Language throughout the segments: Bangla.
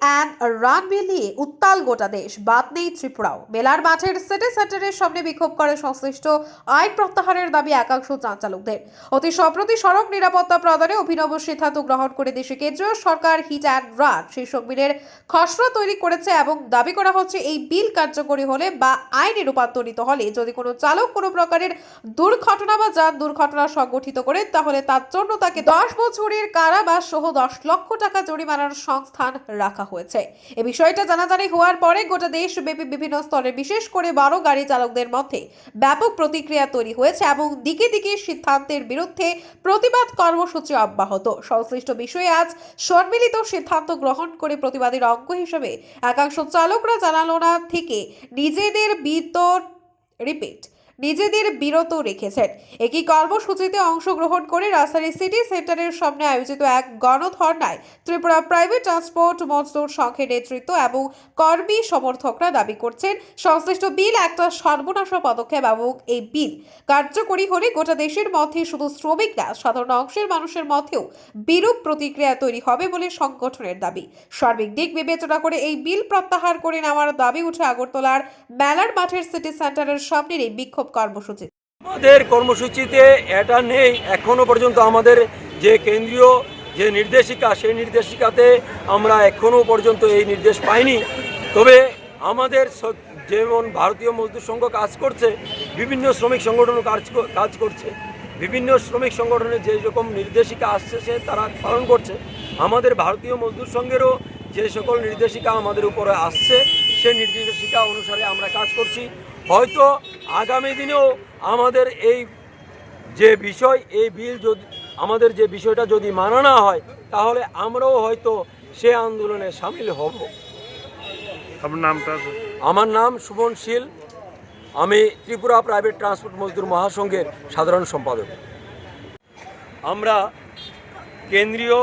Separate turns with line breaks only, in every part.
অ্যান্ড রান বিল নিয়ে উত্তাল গোটা দেশ, বাদ নেই ত্রিপুরাও। মেলার মাঠের সিটি সেন্টারের সামনে বিক্ষোভ করে সংশ্লিষ্ট আইন প্রত্যাহারের দাবি একাংশ যান চালকদের। অতি সম্প্রতি সড়ক নিরাপত্তা প্রদানে অভিনব সিদ্ধান্ত গ্রহণ করে দেশে কেন্দ্রীয় সরকার হিট অ্যান্ড রান শীর্ষক বিলের খসড়া তৈরি করেছে এবং দাবি করা হচ্ছে এই বিল কার্যকরী হলে বা আইনে রূপান্তরিত হলে যদি কোনো চালক কোনো প্রকারের দুর্ঘটনা বা যান দুর্ঘটনা সংঘটিত করে তাহলে তার জন্য তাকে 10 বছরের কারাবাস সহ 10 লক্ষ টাকা জরিমানার সংস্থান রাখা হয়েছে। এই বিষয়টা জানাজানি হওয়ার পরে গোটা দেশব্যাপী বিভিন্ন স্তরে বিশেষ করে বড় গাড়ি চালকদের মধ্যে ব্যাপক প্রতিক্রিয়া তৈরি হয়েছে এবং দিকে দিকে সিদ্ধান্তের বিরুদ্ধে প্রতিবাদ কর্মসূচি অব্যাহত। সংশ্লিষ্ট বিষয়ে আজ সম্মিলিত সিদ্ধান্ত গ্রহণ করে প্রতিবাদের অঙ্গ হিসেবে একাংশ চালকরা জানালোনা থেকে নিজেদের বিরত রেখেছেন। একই কর্মসূচিতে অংশগ্রহণ করে রাজধানীর সিটি সেন্টারের সামনে আয়োজিত এক গণধর্নায় ত্রিপুরা প্রাইভেট ট্রান্সপোর্ট মজদুর সংঘের নেতৃত্ব এবং কর্মী সমর্থকরা দাবি করছেন সংশ্লিষ্ট বিল একটা সর্বনাশা পদক্ষেপ এবং এই বিল কার্যকরী হলে গোটা দেশের মধ্যে শুধু শ্রমিক না সাধারণ অংশের মানুষের মধ্যেও বিরূপ প্রতিক্রিয়া তৈরি হবে বলে সংগঠনের দাবি। সার্বিক দিক বিবেচনা করে এই বিল প্রত্যাহার করে নেওয়ার দাবি উঠে আগরতলার মেলার মাঠের সিটি সেন্টারের সামনের এই বিক্ষোভ কর্মসূচি।
আমাদের কর্মসূচিতে এটা নেই, এখনো পর্যন্ত আমাদের যে কেন্দ্রীয় যে নির্দেশিকা সেই নির্দেশিকাতে আমরা এখনো পর্যন্ত এই নির্দেশ পাইনি। তবে আমাদের যেমন ভারতীয় মজদুর সংঘ কাজ করছে, বিভিন্ন শ্রমিক সংগঠনও কাজ করছে, বিভিন্ন শ্রমিক সংগঠনের যে রকম নির্দেশিকা আসছে সে তারা পালন করছে। আমাদের ভারতীয় মজদুর সংঘেরও যে সকল নির্দেশিকা আমাদের উপরে আসছে সেই নির্দেশিকা অনুসারে আমরা কাজ করছি। হয়তো আগামী দিনেও আমাদের এই যে বিষয়, এই বিল যদি আমাদের যে বিষয়টা যদি মানা না হয় তাহলে আমরাও হয়তো সে আন্দোলনে সামিল হব।
আপনার নামটা?
আমার নাম সুমন শীল, আমি ত্রিপুরা প্রাইভেট ট্রান্সপোর্ট মজদুর মহাসংঘের সাধারণ সম্পাদক। আমরা কেন্দ্রীয়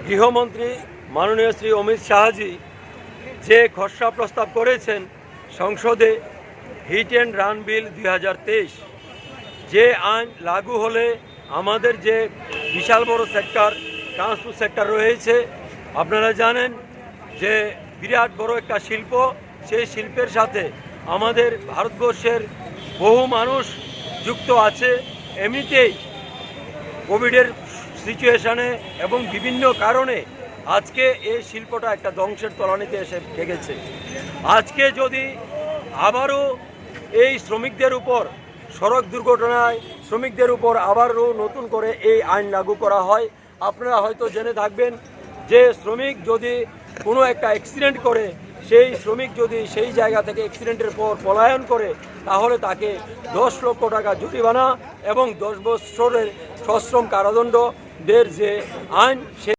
গৃহমন্ত্রী মাননীয় শ্রী অমিত শাহজি যে খসড়া প্রস্তাব করেছেন সংসদে হিট অ্যান্ড রান বিল 2023, যে আইন লাগু হলে আমাদের যে বিশাল বড় সেক্টর ট্রান্সপোর্ট সেক্টর রয়েছে, আপনারা জানেন যে বিরাট বড় একটা শিল্প, সেই শিল্পের সাথে আমাদের ভারতবর্ষের বহু মানুষ যুক্ত আছে। এমনিতেই কোভিডের সিচুয়েশানে এবং বিভিন্ন কারণে আজকে এই শিল্পটা একটা ধ্বংসের তলানিতে এসে ঠেকেছে। আজকে যদি আবারও এই শ্রমিকদের উপর সড়ক দুর্ঘটনায় শ্রমিকদের উপর আবারও নতুন করে এই আইন লাগু করা হয়, আপনারা হয়তো জেনে থাকবেন যে শ্রমিক যদি কোনো একটা অ্যাক্সিডেন্ট করে, সেই শ্রমিক যদি সেই জায়গা থেকে অ্যাক্সিডেন্টের পর পলায়ন করে তাহলে তাকে 10 লক্ষ টাকা জরিমানা এবং 10 বছরের সশ্রম কারাদণ্ডের যে আইন